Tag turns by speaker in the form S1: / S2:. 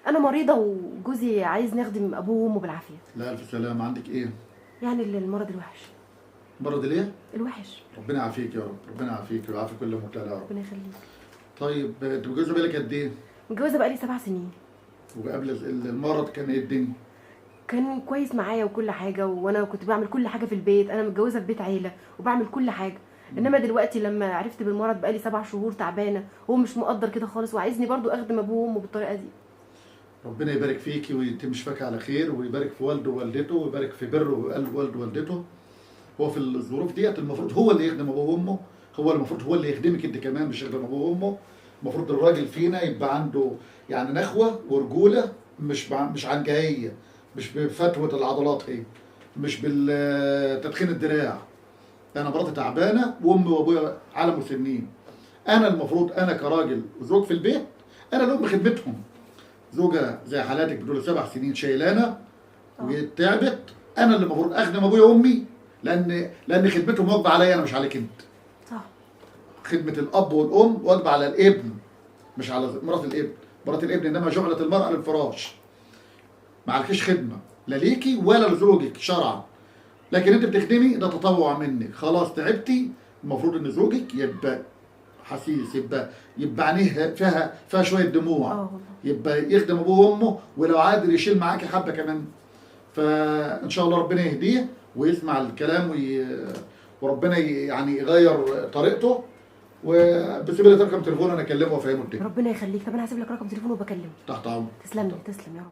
S1: انا مريضه وجوزي عايز نخدم ابوه وامه بالعافيه.
S2: لا الف سلامه. عندك ايه؟
S1: يعني المرض الوحش.
S2: مرض ليه؟
S1: الوحش.
S2: ربنا يعافيك يا رب، ربنا يعافيك ويعافي كل مبتلى يا رب.
S1: ربنا يخليك.
S2: طيب انت متجوزه بقالك قد ايه؟
S1: متجوزه بقالي 7 سنين.
S2: وقبل المرض كان ايه الدنيا؟
S1: كان كويس معايا وكل حاجه، وانا كنت بعمل كل حاجه في البيت، انا متجوزه في بيت عيله وبعمل كل حاجه. انما دلوقتي لما عرفت بالمرض بقالي 7 شهور تعبانه، هو مش مقدر كده خالص وعايزني برضو اخدم ابوه وامه بالطريقه دي.
S2: ربنا يبارك فيكي ويتم شفاك على خير، ويبارك في والده ووالدته، ويبارك في بره وقلب والده ووالدته. هو في الظروف ديت المفروض هو اللي يخدم ابوه وامه، هو المفروض هو اللي يخدمك انت كمان، مش يخدم ابوه وامه. المفروض الراجل فينا يبقى عنده يعني نخوه ورجوله، مش عنجهيه، مش بفتوه العضلات، هي مش بالتدخين الدراع. انا مراتي تعبانه وامي وابويا على مسنين، انا المفروض انا كراجل وزوج في البيت انا اللي ام خدمتهم. زوجه زي حالاتك بتقول 7 سنين شايلانه وتعبت، انا اللي المفروض اخدم ابويا وامي، لان خدمتهم واجبه عليا انا مش عليك انت.
S1: صح.
S2: خدمه الاب والام واجبه على الابن مش على مرات الابن. مرات الابن انما جعلت المراه للفراش، ما عليكيش خدمه لا ليكي ولا لزوجك شرعا، لكن انت بتخدمي ده تطوع منك. خلاص تعبتي، المفروض ان زوجك يبقى حسيس، يبقى عينيه فيها شويه دموع،
S1: والله.
S2: يبقى يخدم ابوه وامه، ولو عادل يشيل معاكي حبه كمان. فان شاء الله ربنا يهديه ويسمع الكلام وربنا يعني يغير طريقته. وبسيب لي رقم تليفون انا اكلمه وافهمه الدنيا.
S1: ربنا يخليك. طب انا هسيب لك رقم تليفونه وبكلمه.
S2: تحت امرك.
S1: تسلم لي، تسلم يا رب.